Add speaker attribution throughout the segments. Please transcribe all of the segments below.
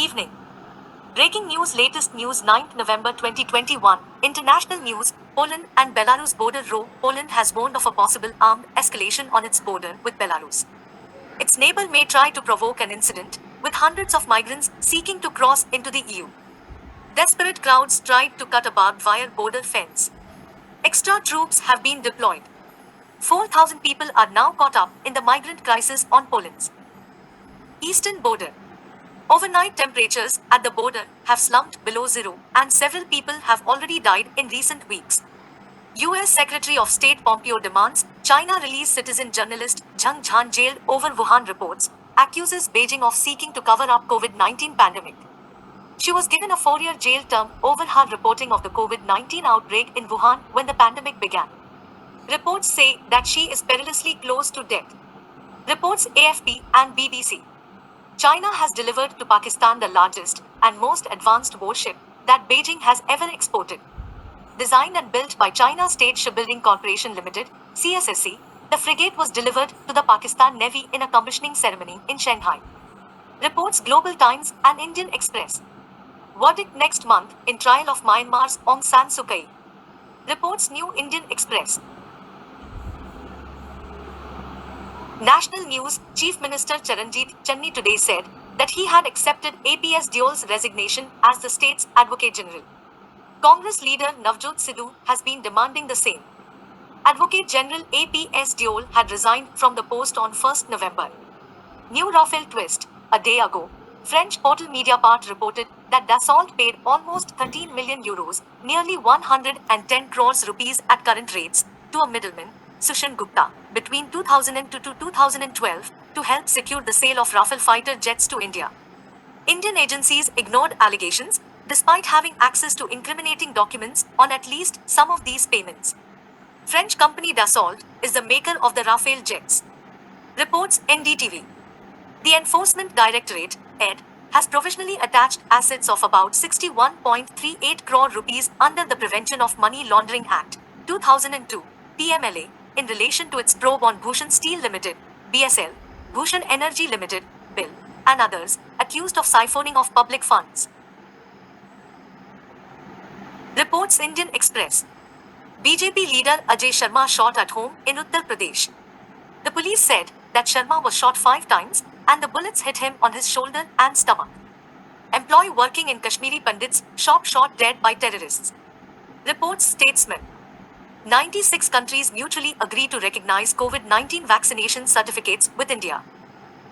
Speaker 1: evening. Breaking news latest news 9th November 2021. International news Poland and Belarus border row. Poland has warned of a possible armed escalation on its border with Belarus. Its neighbor may try to provoke an incident, with hundreds of migrants seeking to cross into the EU. Desperate crowds tried to cut a barbed wire border fence. Extra troops have been deployed. 4,000 people are now caught up in the migrant crisis on Poland's eastern border. Overnight temperatures at the border have slumped below zero, and several people have already died in recent weeks. US Secretary of State Pompeo demands China release citizen journalist Zheng Zhan jailed over Wuhan reports, accuses Beijing of seeking to cover up COVID-19 pandemic. She was given a 4-year jail term over her reporting of the COVID-19 outbreak in Wuhan when the pandemic began. Reports say that she is perilously close to death. Reports AFP and BBC. China has delivered to Pakistan the largest and most advanced warship that Beijing has ever exported. Designed and built by China State Shipbuilding Corporation Limited, CSSC, the frigate was delivered to the Pakistan Navy in a commissioning ceremony in Shanghai. Reports Global Times and Indian Express. Verdict next month in trial of Myanmar's Aung San Suu Kyi. Reports New Indian Express. National News Chief Minister Charanjit Channi today said that he had accepted APS Deol's resignation as the state's Advocate General. Congress leader Navjot Sidhu has been demanding the same. Advocate General APS Deol had resigned from the post on 1st November. New Rafale twist. A day ago, French portal Mediapart reported that Dassault paid almost 13 million euros, nearly 110 crores rupees at current rates, to a middleman, Sushan Gupta, between 2002 to 2012, to help secure the sale of Rafale fighter jets to India. Indian agencies ignored allegations, despite having access to incriminating documents on at least some of these payments. French company Dassault is the maker of the Rafale jets. Reports NDTV. The Enforcement Directorate, ED, has provisionally attached assets of about 61.38 crore rupees under the Prevention of Money Laundering Act, 2002, PMLA, in relation to its probe on Bhushan Steel Limited, BSL, Bhushan Energy Limited, BIL, and others, accused of siphoning of public funds. Reports Indian Express. BJP leader Ajay Sharma shot at home in Uttar Pradesh. The police said that Sharma was shot 5 times and the bullets hit him on his shoulder and stomach. Employee working in Kashmiri Pandit's shop shot dead by terrorists. Reports Statesman. 96 countries mutually agree to recognize COVID-19 vaccination certificates with India.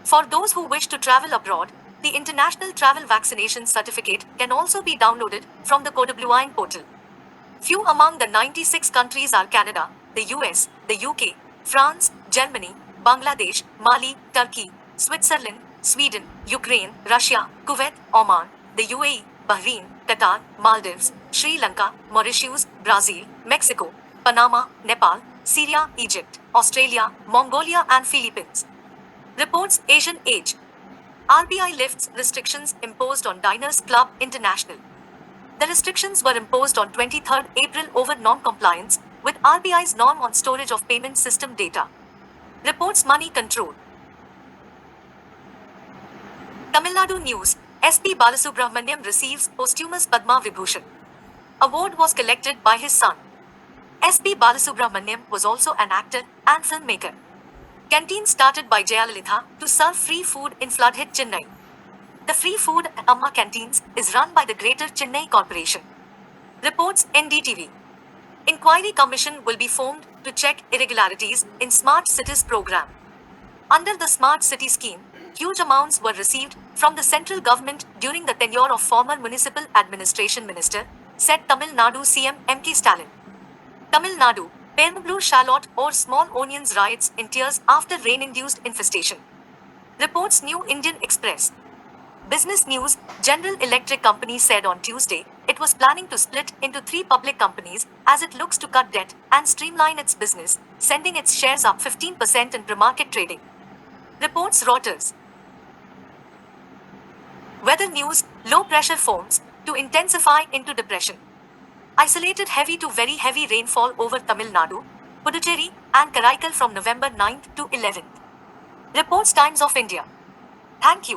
Speaker 1: For those who wish to travel abroad, the International Travel Vaccination Certificate can also be downloaded from the CodeBlueIN portal. Few among the 96 countries are Canada, the US, the UK, France, Germany, Bangladesh, Mali, Turkey, Switzerland, Sweden, Ukraine, Russia, Kuwait, Oman, the UAE, Bahrain, Qatar, Maldives, Sri Lanka, Mauritius, Brazil, Mexico, Panama, Nepal, Syria, Egypt, Australia, Mongolia and Philippines. Reports Asian Age. RBI lifts restrictions imposed on Diners Club International. The restrictions were imposed on 23rd April over non-compliance with RBI's norm on storage of payment system data. Reports Money Control. Tamil Nadu News. SP Balasubramaniam receives posthumous Padma Vibhushan. Award was collected by his son. SP Balasubramaniam was also an actor and filmmaker. Canteen started by Jayalalitha to serve free food in flood-hit Chennai. The free food at Amma Canteens is run by the Greater Chennai Corporation. Reports NDTV. Inquiry Commission will be formed to check irregularities in Smart Cities program. Under the Smart City scheme, huge amounts were received from the central government during the tenure of former Municipal Administration Minister, said Tamil Nadu CM M.K. Stalin. Tamil Nadu, Permblue shallot or small onions riots in tears after rain-induced infestation. Reports New Indian Express. Business News. General Electric Company said on Tuesday it was planning to split into 3 public companies as it looks to cut debt and streamline its business, sending its shares up 15% in pre-market trading. Reports Reuters. Weather News. Low pressure forms to intensify into depression. Isolated heavy to very heavy rainfall over Tamil Nadu, Puducherry and Karaikal from November 9th to 11th. Reports Times of India. Thank you.